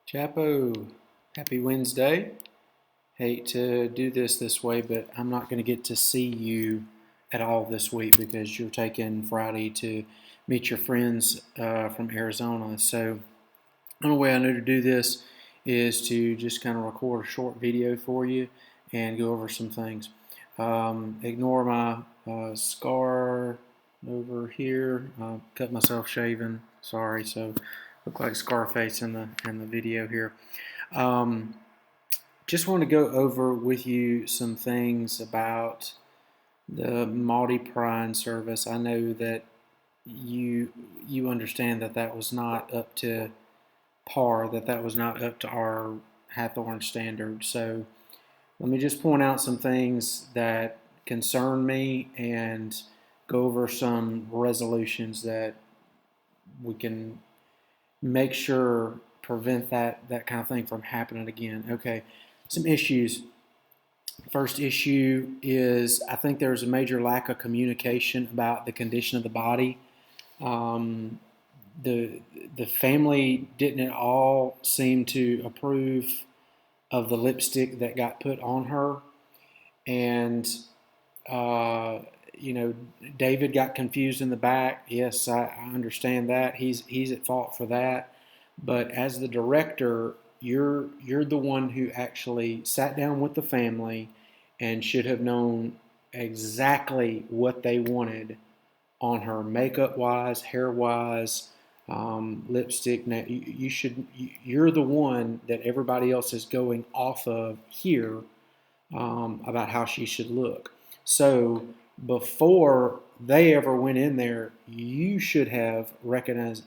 Chapo, happy Wednesday. Hate to do this way, but I'm not going to get to see you at all this week because you're taking Friday to meet your friends from Arizona. So the only way I know to do this is to just kind of record a short video for you and go over some things. Ignore my scar over here. Cut myself shaving. Sorry, so look like Scarface in the video here. Um, just want to go over with you some things about the Maudie Prine service. I know that you understand that that was not up to par, that was not up to our Hathorn standard. So let me just point out some things that concern me and go over some resolutions that we can make sure prevent that kind of thing from happening again. Okay, some issues. First issue is I think there's a major lack of communication about the condition of the body. Um, the family didn't at all seem to approve of the lipstick that got put on her, and uh, you know, David got confused in the back. Yes, I understand that. He's at fault for that. But as the director, you're the one who actually sat down with the family and should have known exactly what they wanted on her, makeup wise, hair wise, lipstick. Now you should. You're the one that everybody else is going off of here about how she should look. So before they ever went in there, you should have recognized,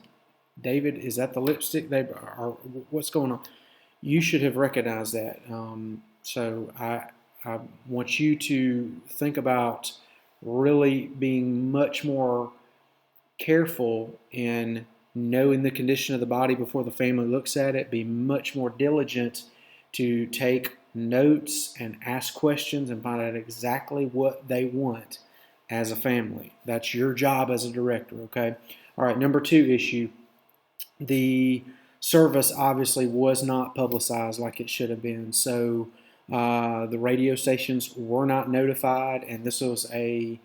David, is that the lipstick? Or what's going on? You should have recognized that. So I want you to think about really being much more careful in knowing the condition of the body before the family looks at it. Be much more diligent to take notes and ask questions and find out exactly what they want as a family. That's your job as a director, okay? All right, number two issue. The service obviously was not publicized like it should have been. So the radio stations were not notified, and this was a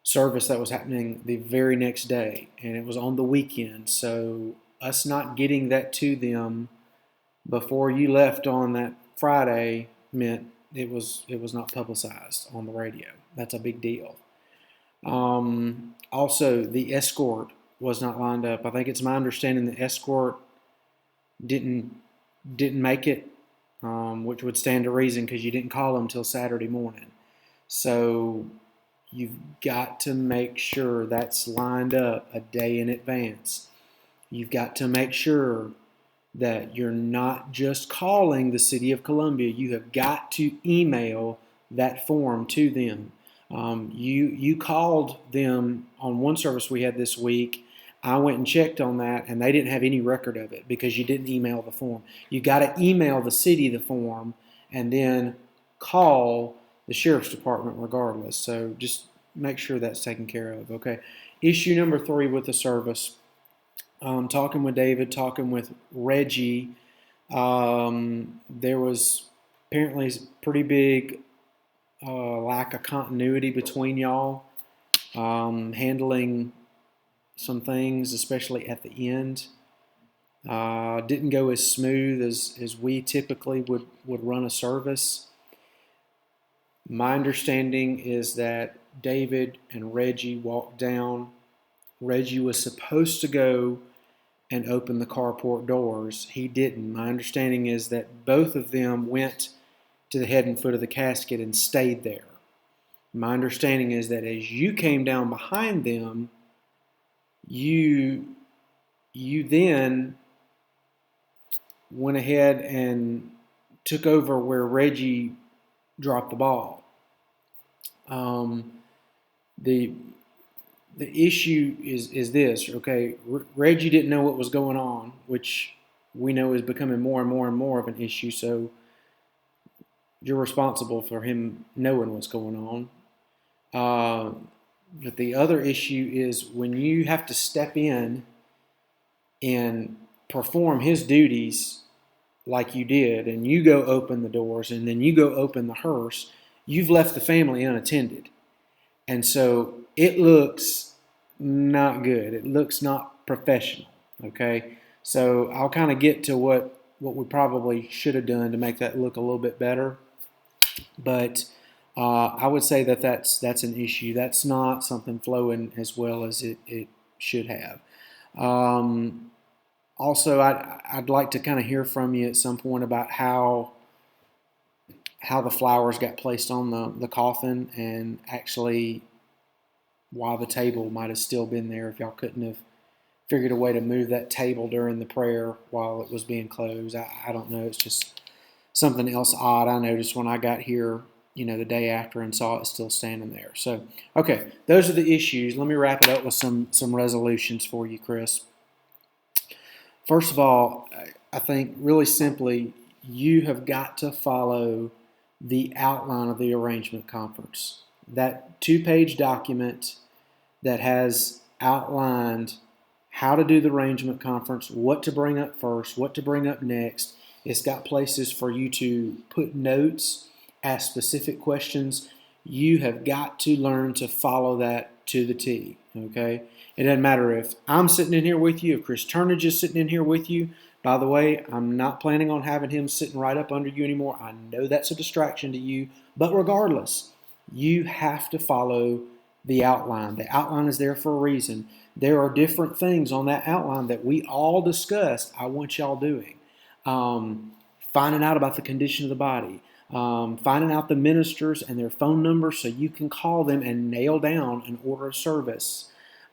service that was happening the very next day, and it was on the weekend. So us not getting that to them before you left on that Friday meant it was not publicized on the radio. That's a big deal. Also, the escort was not lined up. I think it's my understanding the escort didn't didn't make it, which would stand to reason because you didn't call them until Saturday morning. So you've got to make sure that's lined up a day in advance. You've got to make sure that you're not just calling the City of Columbia. You have got to email that form to them. You called them on one service we had this week. I went and checked on that, and they didn't have any record of it because you didn't email the form. You got to email the city the form, and then call the sheriff's department regardless. So just make sure that's taken care of. Okay. Issue number three with the service. Talking with David, talking with Reggie, there was apparently pretty big lack of continuity between y'all, handling some things, especially at the end. Didn't go as smooth as we typically would run a service. My understanding is that David and Reggie walked down. Reggie was supposed to go and open the carport doors. He didn't. My understanding is that both of them went to the head and foot of the casket and stayed there. My understanding is that as you came down behind them, you then went ahead and took over where Reggie dropped the ball. The issue is this, okay? Reggie didn't know what was going on, which we know is becoming more and more and more of an issue. So you're responsible for him knowing what's going on. But the other issue is when you have to step in and perform his duties like you did, and you go open the doors, and then you go open the hearse, you've left the family unattended. And so it looks not good. It looks not professional, okay? So I'll kind of get to what we probably should have done to make that look a little bit better. But I would say that that's an issue. That's not something flowing as well as it should have. Also, I'd like to kind of hear from you at some point about how the flowers got placed on the coffin, and actually why the table might have still been there if y'all couldn't have figured a way to move that table during the prayer while it was being closed. I don't know. It's just something else odd I noticed when I got here, the day after, and saw it still standing there. So, okay, those are the issues. Let me wrap it up with some resolutions for you, Chris. First of all, I think really simply, you have got to follow the outline of the arrangement conference. That 2-page document that has outlined how to do the arrangement conference, what to bring up first, what to bring up next. It's got places for you to put notes, ask specific questions. You have got to learn to follow that to the T, okay? It doesn't matter if I'm sitting in here with you, if Chris Turnage is sitting in here with you. By the way, I'm not planning on having him sitting right up under you anymore. I know that's a distraction to you, but regardless, you have to follow the outline. The outline is there for a reason. There are different things on that outline that we all discussed I want y'all doing. Finding out about the condition of the body, finding out the ministers and their phone numbers so you can call them and nail down an order of service.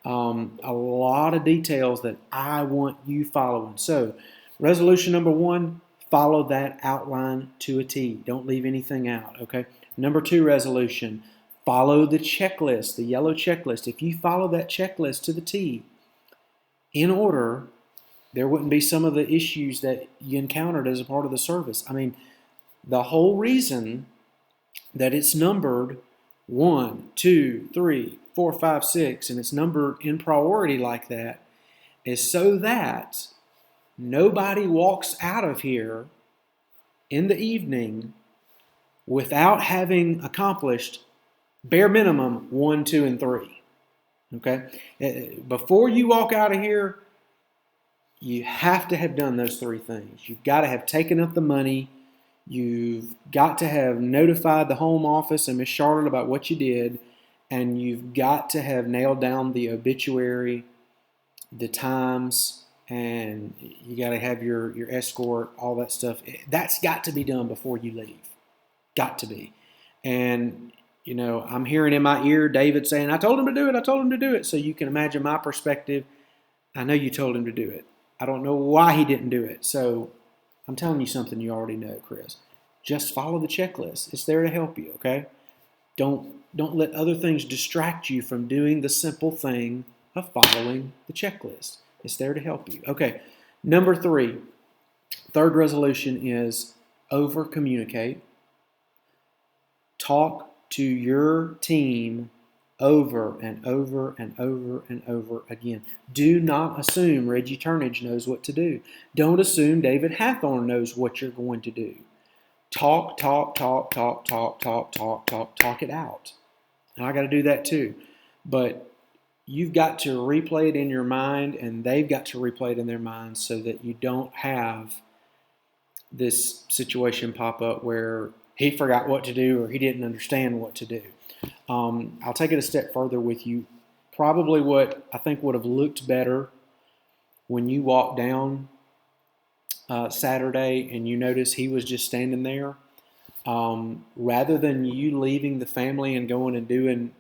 A lot of details that I want you following. So, resolution number 1, follow that outline to a T. Don't leave anything out, okay? Number 2 resolution, follow the checklist, the yellow checklist. If you follow that checklist to the T in order, there wouldn't be some of the issues that you encountered as a part of the service. I mean, the whole reason that it's numbered 1, 2, 3, 4, 5, 6, and it's numbered in priority like that is so that nobody walks out of here in the evening without having accomplished bare minimum 1, 2, and 3. Okay? Before you walk out of here, you have to have done those 3 things. You've got to have taken up the money. You've got to have notified the home office and Miss Charlotte about what you did. And you've got to have nailed down the obituary, the times, and you got to have your escort, all that stuff. That's got to be done before you leave. Got to be. And, I'm hearing in my ear David saying, I told him to do it, I told him to do it. So you can imagine my perspective. I know you told him to do it. I don't know why he didn't do it. So I'm telling you something you already know, Chris. Just follow the checklist. It's there to help you, okay? Don't let other things distract you from doing the simple thing of following the checklist. It's there to help you. Okay, number 3, third resolution is over-communicate. Talk to your team over and over and over and over again. Do not assume Reggie Turnage knows what to do. Don't assume David Hathorn knows what you're going to do. Talk it out. And I got to do that too. But you've got to replay it in your mind, and they've got to replay it in their minds so that you don't have this situation pop up where he forgot what to do or he didn't understand what to do. I'll take it a step further with you. Probably what I think would have looked better when you walked down Saturday and you notice he was just standing there, rather than you leaving the family and going and doing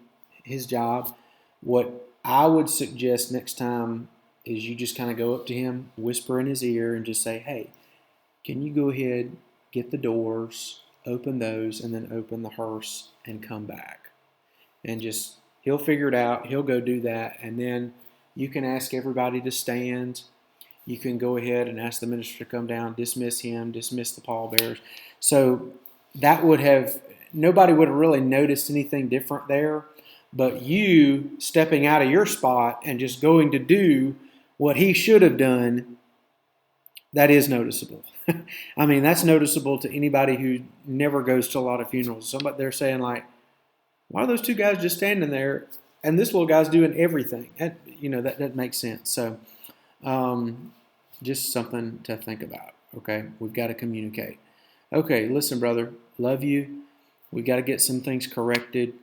his job, what I would suggest next time is you just kind of go up to him, whisper in his ear, and just say, hey, can you go ahead, get the doors, open those, and then open the hearse and come back. And just, he'll figure it out. He'll go do that. And then you can ask everybody to stand. You can go ahead and ask the minister to come down, dismiss him, dismiss the pallbearers. So that would have, nobody would have really noticed anything different there. But you stepping out of your spot and just going to do what he should have done That is noticeable. I mean, that's noticeable to anybody who never goes to a lot of funerals. Somebody they're saying like, why are those two guys just standing there and this little guy's doing everything? That makes sense. So just something to think about. Okay, we've got to communicate. Okay, listen, brother, love you. We got to get some things corrected.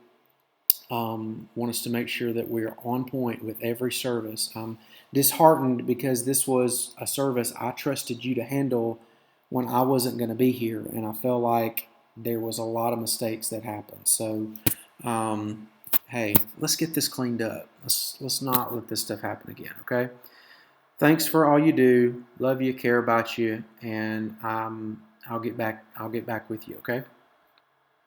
Want us to make sure that we're on point with every service. I'm disheartened because this was a service I trusted you to handle when I wasn't going to be here, and I felt like there was a lot of mistakes that happened. So, hey, let's get this cleaned up. Let's not let this stuff happen again. Okay. Thanks for all you do. Love you, care about you, and I'll get back with you. Okay.